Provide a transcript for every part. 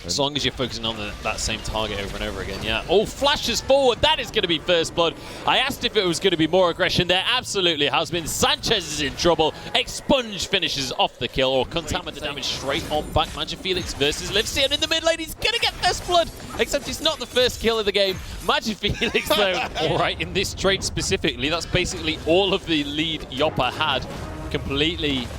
As long as you're focusing on that same target over and over again, yeah. Oh, flashes forward. That is going to be first blood. I asked if it was going to be more aggression. There absolutely has been. Sanchez is in trouble. Expunge finishes off the kill, or contaminate the damage straight on back. Magic Felix versus Livesey, and in the mid lane, he's going to get first blood. Except it's not the first kill of the game. Magic Felix, though, all right, in this trade specifically, that's basically all of the lead Yopper had completely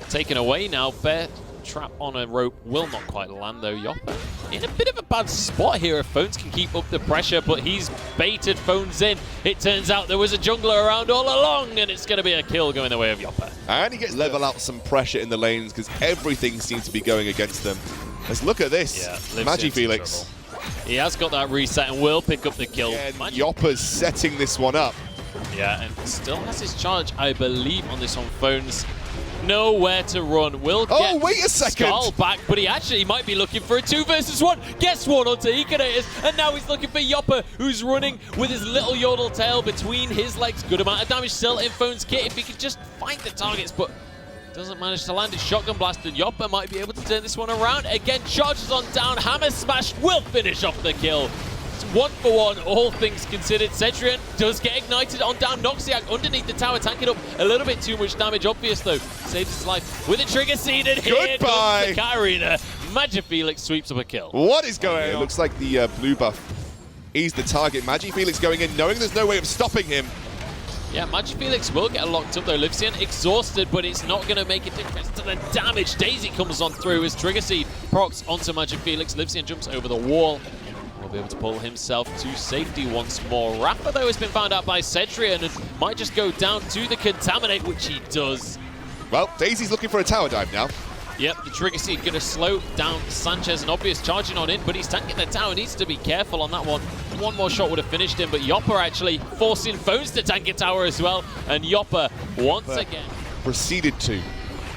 taken away now. Bear trap on a rope will not quite land, though. Yopper in a bit of a bad spot here if Phones can keep up the pressure, but he's baited Phones in. It turns out there was a jungler around all along, and it's going to be a kill going the way of Yopper. And he gets level out some pressure in the lanes because everything seems to be going against them. Let's look at this. Yeah, Magic Felix. He has got that reset and will pick up the kill. Yopper's setting this one up. Yeah, and still has his charge, I believe, on this on Phones. Nowhere to run. Will get wait a second. Skull back, but he actually might be looking for a 2 versus 1. Gets one onto Econators, and now he's looking for Yopper, who's running with his little yodel tail between his legs. Good amount of damage still in Phone's kit if he can just find the targets, but doesn't manage to land his shotgun blast, and Yopper might be able to turn this one around. Again, charges on down. Hammer Smash will finish off the kill. 1 for 1, all things considered. Cedrian does get ignited on down. Noxiac underneath the tower, tanking up a little bit too much damage. Obvious, though. Saves his life with a trigger seed, and here comes the Katarina. Magic Felix sweeps up a kill. What is going on? It looks like the blue buff is the target. Magic Felix going in, knowing there's no way of stopping him. Yeah, Magic Felix will get locked up, though. Livesian exhausted, but it's not going to make a difference to the damage. Daisy comes on through as Trigger Seed procs onto Magic Felix. Livesian jumps over the wall. Will be able to pull himself to safety once more. Rafa, though, has been found out by Cedrian and might just go down to the Contaminate, which he does. Well, Daisy's looking for a tower dive now. Yep, the Trigger Seed going to slow down Sanchez, and Obvious charging on in, but he's tanking the tower. Needs to be careful on that one. One more shot would have finished him, but Yopper actually forcing Phones to tank a tower as well. And Yopper, once again, proceeded to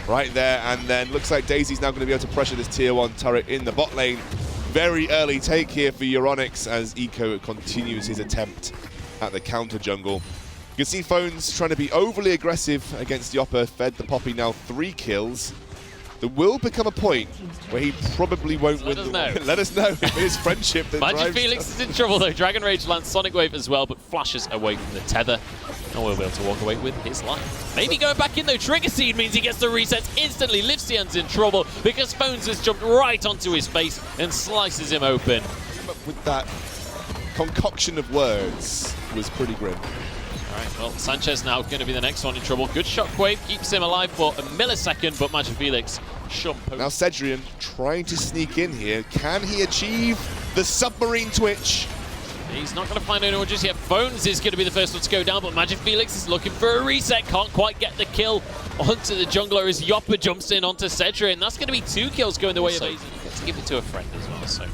right there, and then looks like Daisy's now going to be able to pressure this tier 1 turret in the bot lane. Very early take here for Euronics as Eco continues his attempt at the counter jungle. You can see Phones trying to be overly aggressive against Yopper. Fed the Poppy now 3 kills. There will become a point where he probably won't win the war. Let us know if it is friendship that Magic Felix is in trouble, though. Dragon Rage lands Sonic Wave as well, but flashes away from the tether. And will be able to walk away with his life. Maybe going back in, though. Trigger Seed means he gets the resets instantly. Livesian's in trouble because Phones has jumped right onto his face and slices him open. With that concoction of words was pretty grim. All right, well, Sanchez now going to be the next one in trouble. Good shockwave, keeps him alive for a millisecond, but Magic Felix shump. Now Cedrian trying to sneak in here. Can he achieve the submarine twitch? He's not going to find anyone just yet. Phones is going to be the first one to go down, but Magic Felix is looking for a reset. Can't quite get the kill onto the jungler as Yopper jumps in onto Cedrian. That's going to be 2 kills going the way of Daisy. You get to give it to a friend as well, so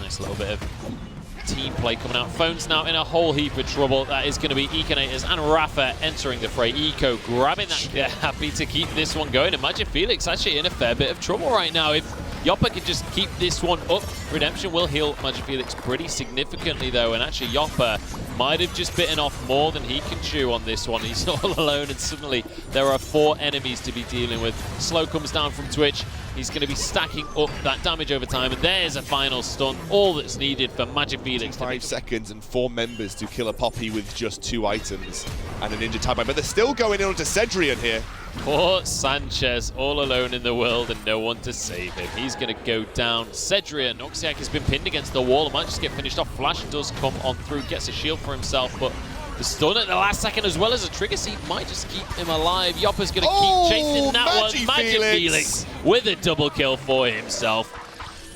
nice little bit of team play coming out. Phones now in a whole heap of trouble. That is going to be Econators and Rafa entering the fray. Eco grabbing that. They're happy to keep this one going, and Magic Felix actually in a fair bit of trouble right now. If Yopper can just keep this one up, Redemption will heal Magic Felix pretty significantly, though, and actually Yopper might have just bitten off more than he can chew on this one. He's all alone, and suddenly there are 4 enemies to be dealing with. Slow comes down from Twitch. He's going to be stacking up that damage over time, and there's a final stun. All that's needed for Magic Felix. 5 seconds and 4 members to kill a Poppy with just 2 items and a Ninja Time. But they're still going in onto Cedrian here. Poor Sanchez, all alone in the world and no one to save him. He's going to go down. Cedrian, Noxiac has been pinned against the wall. Might just get finished off. Flash does come on through, gets a shield for himself, but the stun at the last second, as well as a Trigger Seed, might just keep him alive. Yopper's going to keep chasing that one. Magic Felix with a double kill for himself.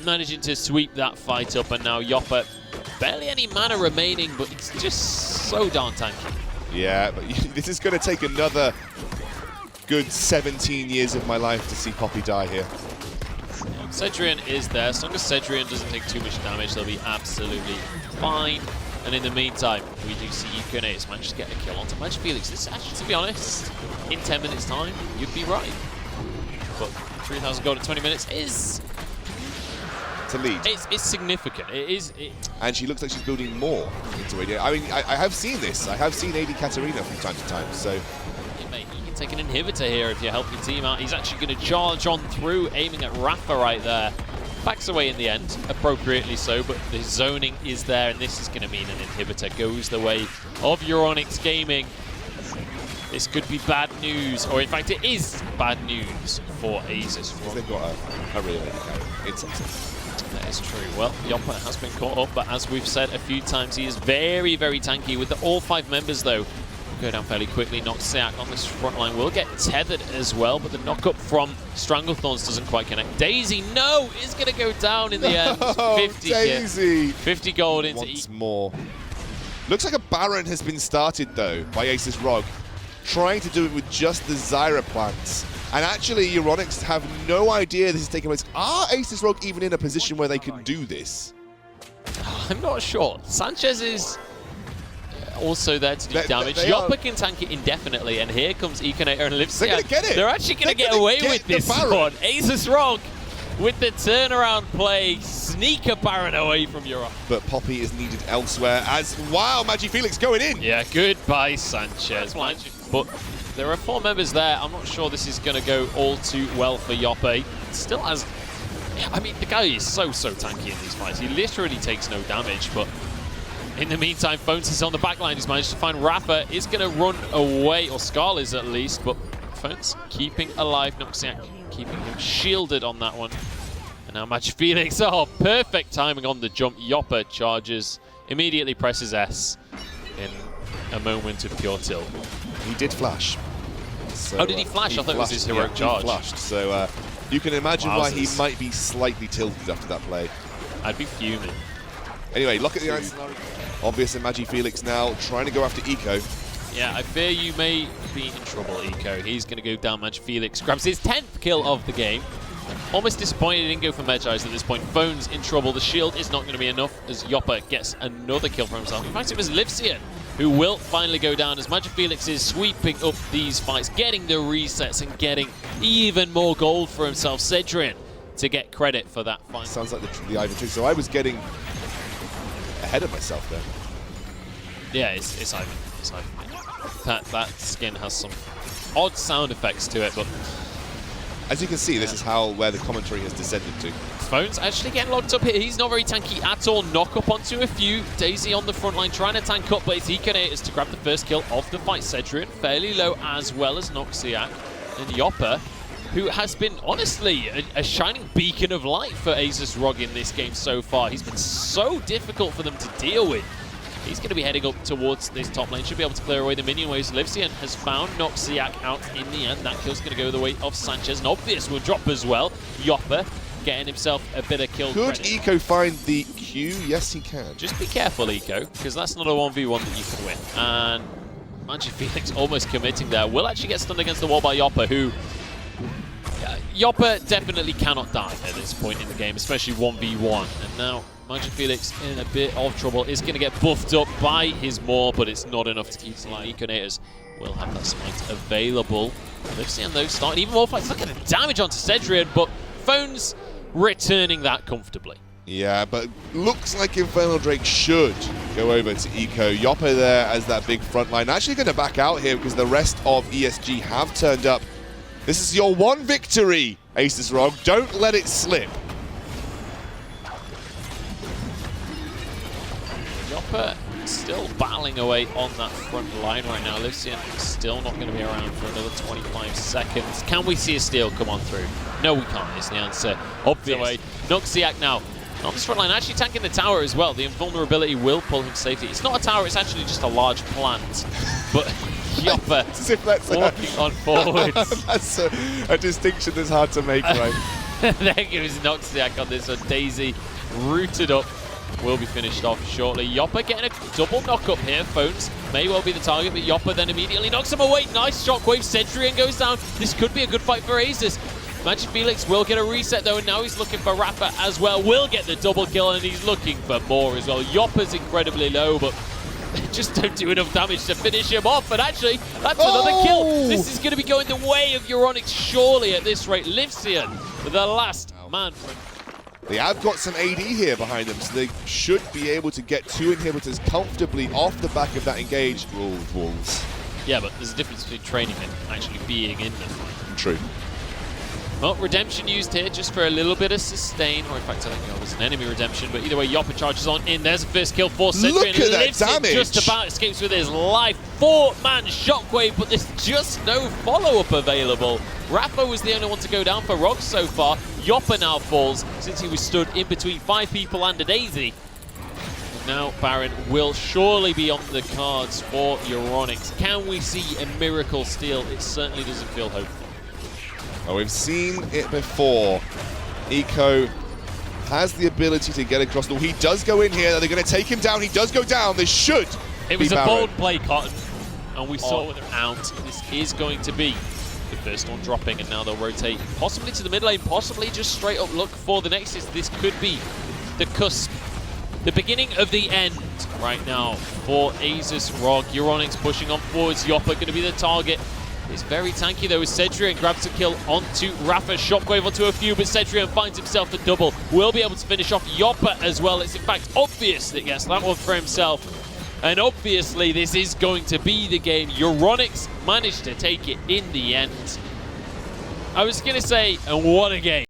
Managing to sweep that fight up, and now Yopper, barely any mana remaining, but it's just so darn tanky. Yeah, but this is going to take another good 17 years of my life to see Poppy die here. Yeah, Cedrian is there. As long as Cedrian doesn't take too much damage, they'll be absolutely fine. And in the meantime, we do see Euronics manage to get a kill onto Magic Felix. This actually, to be honest, in 10 minutes time, you'd be right. But 3,000 gold in 20 minutes is... to lead. It's significant. It is. And she looks like she's building more into it. I mean, I have seen this. I have seen AD Katarina from time to time, so... Yeah, mate, you can take an inhibitor here if you help your team out. He's actually going to charge on through, aiming at Rafa right there. backs away in the end, appropriately so, but the zoning is there, and this is going to mean an inhibitor goes the way of Euronics Gaming. This could be bad news, or in fact it is bad news for Asus ROG. They've got a really late carry. It's awesome. That is true. Well, Yopper has been caught up, but as we've said a few times, he is very, very tanky. With all 5 members, though, go down fairly quickly. Noxiac on this front line will get tethered as well, but the knock-up from Stranglethorns doesn't quite connect. Daisy, no, is going to go down in the end. 50 Daisy! 50 gold into once more. Looks like a Baron has been started, though, by Asus ROG, trying to do it with just the Zyra plants. And actually, Euronics have no idea this is taking place. Are Asus ROG even in a position where they can do this? I'm not sure. Sanchez is also there to do damage. Yopper can tank it indefinitely, and here comes Econator and Livsian. They're going to get it. They're actually going to get away with this one. Asus ROG with the turnaround play, sneak a Baron away from Europe. But Poppy is needed elsewhere as, wow, MagiFelix going in. Yeah, goodbye Sanchez. But there are 4 members there. I'm not sure this is going to go all too well for Yopper. Still has, I mean, the guy is so tanky in these fights. He literally takes no damage, but in the meantime, Phones is on the backline. He's managed to find Rafa. Is going to run away, or Scarl is at least, but Phones keeping alive. Noxiac keeping him shielded on that one. And now MagiFelix, oh, perfect timing on the jump. Yopper charges, immediately presses S in a moment of pure tilt. He did flash. So, oh, did he flash? I thought it was his heroic charge. He flashed, so you can imagine why he might be slightly tilted after that play. I'd be fuming. Anyway, look at the scenario. Obvious and MagiFelix now trying to go after Eco. Yeah, I fear you may be in trouble, Eco. He's going to go down. MagiFelix grabs his 10th kill of the game. Almost disappointed he didn't go for Medjai's at this point. Phone's in trouble. The shield is not going to be enough as Yopper gets another kill for himself. In fact, it was Livsian who will finally go down as MagiFelix is sweeping up these fights, getting the resets and getting even more gold for himself. Cedrian to get credit for that fight. Sounds like the Ivan trick. So I was getting ahead of myself there. Yeah, it's Ivan. It's Ivan. That skin has some odd sound effects to it, but as you can see, this is where the commentary has descended to. Phone's actually getting locked up here. He's not very tanky at all. Knock up onto a few. Daisy on the front line trying to tank up, but it's Econators to grab the first kill of the fight. Cedrian fairly low, as well as Noxiac. And Yopper, who has been, honestly, a shining beacon of light for Asus ROG in this game so far. He's been so difficult for them to deal with. He's going to be heading up towards this top lane. Should be able to clear away the minion waves. Livsian has found Noxiac out in the end. That kill's going to go the way of Sanchez. An obvious will drop as well. Yopper getting himself a bit of kill credit. Could Eco find the Q? Yes, he can. Just be careful, Eco, because that's not a 1v1 that you can win. And MagiFelix almost committing there. Will actually get stunned against the wall by Yopper, who... Yopper definitely cannot die at this point in the game, especially 1v1. And now MagiFelix in a bit of trouble, is going to get buffed up by his Maw, but it's not enough to keep the line. Econators will have that smite available. Livsian though starting even more fights. Look at the damage onto Cedrian, but Phone's returning that comfortably. Yeah, but looks like Infernal Drake should go over to Eco. Yopper there as that big front line. Actually going to back out here because the rest of ESG have turned up. This is your one victory, Asus ROG. Don't let it slip. Yopper still battling away on that front line right now. Livsian still not going to be around for another 25 seconds. Can we see a steal come on through? No, we can't, is the answer. Obvious. Noxiac now on this front line, actually tanking the tower as well. The invulnerability will pull him safely. It's not a tower, it's actually just a large plant. But Yopper walking on forwards. That's a distinction that's hard to make, right? There goes Noxiac on this one. Daisy rooted up. Will be finished off shortly. Yopper getting a double knock up here. Phones may well be the target, but Yopper then immediately knocks him away. Nice shockwave. Cedrian goes down. This could be a good fight for Asus. MagiFelix will get a reset though, and now he's looking for Rafa as well. Will get the double kill, and he's looking for more as well. Yopper's incredibly low, but just don't do enough damage to finish him off. And actually, that's another kill. This is going to be going the way of Euronics surely at this rate. Livsian, the last man from... They have got some AD here behind them, so they should be able to get 2 inhibitors comfortably off the back of that engage. Wolves. Yeah, but there's a difference between training and actually being in them. True. Well, redemption used here just for a little bit of sustain, or in fact I think it was an enemy redemption, but either way Yopper charges on in. There's the first kill for Cedric. Look at that lives damage! It, just about escapes with his life. 4-man shockwave, but there's just no follow-up available. Rafa was the only one to go down for ROG so far. Yopper now falls since he was stood in between 5 people and a Daisy. Now Baron will surely be on the cards for Euronics. Can we see a miracle steal? It certainly doesn't feel hopeful. Oh, we've seen it before. Eco has the ability to get across the wall. He does go in here. They're going to take him down. He does go down. They should. It was a Baron. bold play, Cotton, and we saw it with an out. This is going to be the first one dropping, and now they'll rotate possibly to the mid lane, possibly just straight up look for the Nexus. This could be the cusp, the beginning of the end right now for Asus ROG. Euronics pushing on forwards. Yopper going to be the target. It's very tanky though as Cedric grabs a kill onto Rafa. Shockwave onto a few, but Cedric finds himself a double. Will be able to finish off Yopper as well. It's in fact obvious that gets that one for himself. And obviously this is going to be the game. Euronics managed to take it in the end. I was going to say, and what a game.